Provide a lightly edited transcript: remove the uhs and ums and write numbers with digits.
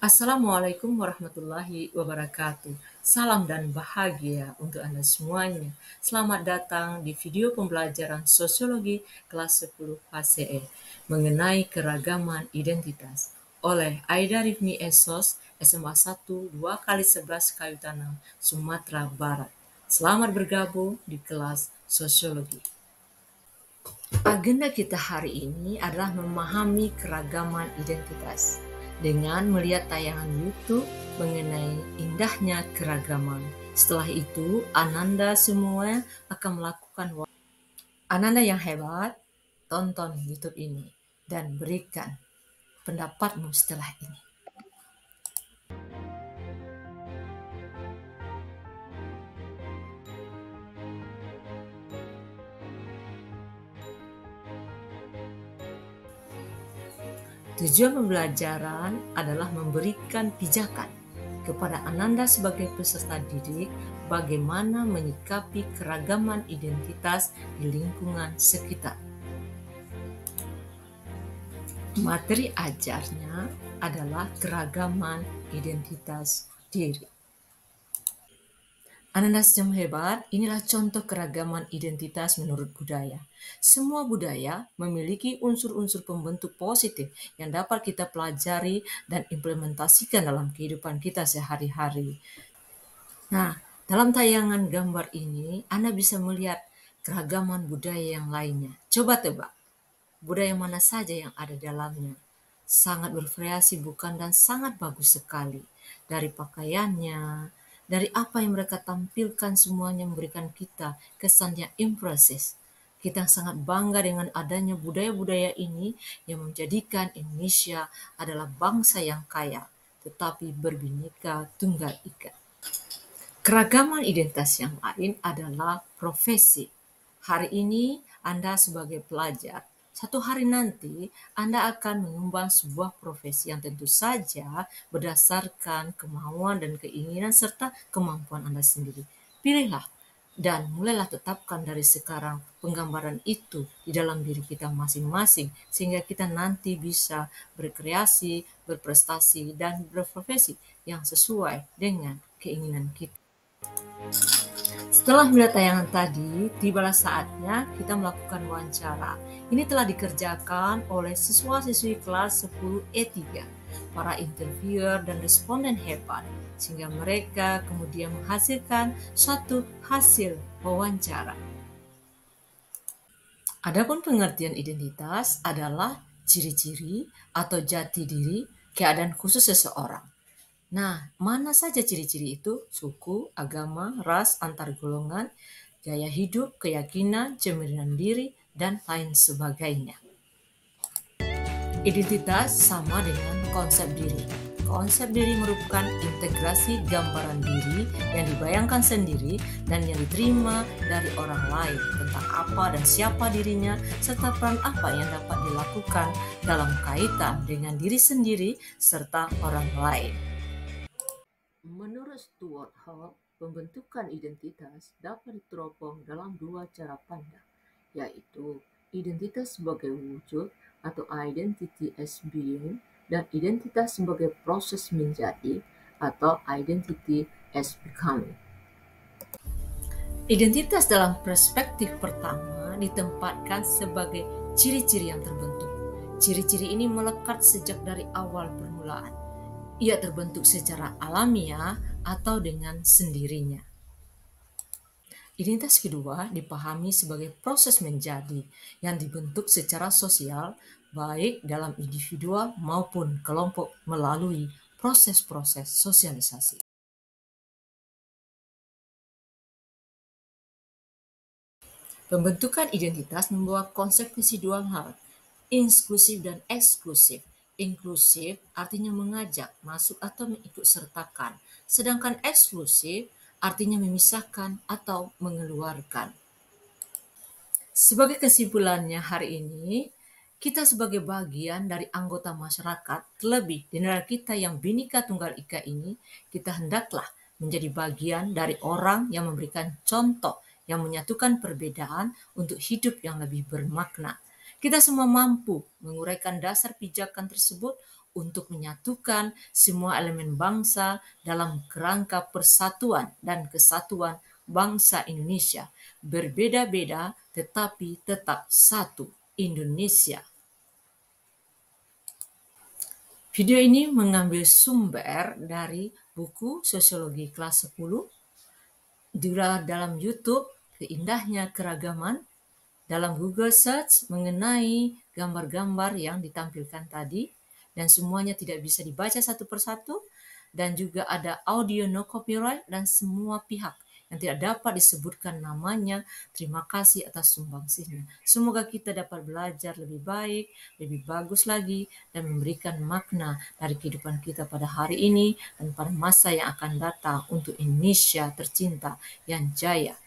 Assalamualaikum warahmatullahi wabarakatuh. Salam dan bahagia untuk Anda semuanya. Selamat datang di video pembelajaran Sosiologi kelas 10 HCE mengenai keragaman identitas oleh Aida Rifni Esos, SMA 1 2x11 Kayu Tanam, Sumatera Barat. Selamat bergabung di kelas Sosiologi. Agenda kita hari ini adalah memahami keragaman identitas dengan melihat tayangan YouTube mengenai indahnya keragaman. Setelah itu, Ananda semua akan melakukan Ananda yang hebat, tonton YouTube ini dan berikan pendapatmu setelah ini. Tujuan pembelajaran adalah memberikan pijakan kepada Ananda sebagai peserta didik bagaimana menyikapi keragaman identitas di lingkungan sekitar. Materi ajarnya adalah keragaman identitas diri. Ananda yang hebat, inilah contoh keragaman identitas menurut budaya. Semua budaya memiliki unsur-unsur pembentuk positif yang dapat kita pelajari dan implementasikan dalam kehidupan kita sehari-hari. Nah, dalam tayangan gambar ini, Anda bisa melihat keragaman budaya yang lainnya. Coba tebak, budaya mana saja yang ada dalamnya? Sangat bervariasi bukan, dan sangat bagus sekali. Dari pakaiannya, dari apa yang mereka tampilkan, semuanya memberikan kita kesan yang impresif. Kita sangat bangga dengan adanya budaya-budaya ini yang menjadikan Indonesia adalah bangsa yang kaya, tetapi berbineka tunggal ika. Keragaman identitas yang lain adalah profesi. Hari ini Anda sebagai pelajar, satu hari nanti Anda akan mengembang sebuah profesi yang tentu saja berdasarkan kemauan dan keinginan serta kemampuan Anda sendiri. Pilihlah dan mulailah tetapkan dari sekarang penggambaran itu di dalam diri kita masing-masing sehingga kita nanti bisa berkreasi, berprestasi, dan berprofesi yang sesuai dengan keinginan kita. Setelah melihat tayangan tadi, tibalah saatnya kita melakukan wawancara. Ini telah dikerjakan oleh siswa-siswi kelas 10 E3. Para interviewer dan responden hebat, sehingga mereka kemudian menghasilkan suatu hasil wawancara. Adapun pengertian identitas adalah ciri-ciri atau jati diri keadaan khusus seseorang. Nah, mana saja ciri-ciri itu? Suku, agama, ras, antar golongan, gaya hidup, keyakinan, cemiran diri, dan lain sebagainya. Identitas sama dengan konsep diri. Konsep diri merupakan integrasi gambaran diri yang dibayangkan sendiri dan yang diterima dari orang lain tentang apa dan siapa dirinya, serta peran apa yang dapat dilakukan dalam kaitan dengan diri sendiri serta orang lain. Menurut Stuart Hall, pembentukan identitas dapat diteropong dalam dua cara pandang, yaitu identitas sebagai wujud atau identity as being, dan identitas sebagai proses menjadi atau identity as becoming. Identitas dalam perspektif pertama ditempatkan sebagai ciri-ciri yang terbentuk. Ciri-ciri ini melekat sejak dari awal permulaan. Ia terbentuk secara alamiah atau dengan sendirinya. Identitas kedua dipahami sebagai proses menjadi yang dibentuk secara sosial, baik dalam individual maupun kelompok melalui proses-proses sosialisasi. Pembentukan identitas membawa konsekuensi dua hal, inklusif dan eksklusif. Inklusif artinya mengajak, masuk atau mengikut sertakan, sedangkan eksklusif artinya memisahkan atau mengeluarkan. Sebagai kesimpulannya hari ini, kita sebagai bagian dari anggota masyarakat, terlebih di negara kita yang Bhinneka Tunggal Ika ini, kita hendaklah menjadi bagian dari orang yang memberikan contoh yang menyatukan perbedaan untuk hidup yang lebih bermakna. Kita semua mampu menguraikan dasar pijakan tersebut untuk menyatukan semua elemen bangsa dalam kerangka persatuan dan kesatuan bangsa Indonesia. Berbeda-beda tetapi tetap satu, Indonesia. Video ini mengambil sumber dari buku Sosiologi kelas 10, dalam YouTube Indahnya Keragaman, dalam Google Search mengenai gambar-gambar yang ditampilkan tadi, dan semuanya tidak bisa dibaca satu persatu, dan juga ada audio no copyright, dan semua pihak yang tidak dapat disebutkan namanya, terima kasih atas sumbangsihnya. Semoga kita dapat belajar lebih baik, lebih bagus lagi, dan memberikan makna dari kehidupan kita pada hari ini dan pada masa yang akan datang untuk Indonesia tercinta yang jaya.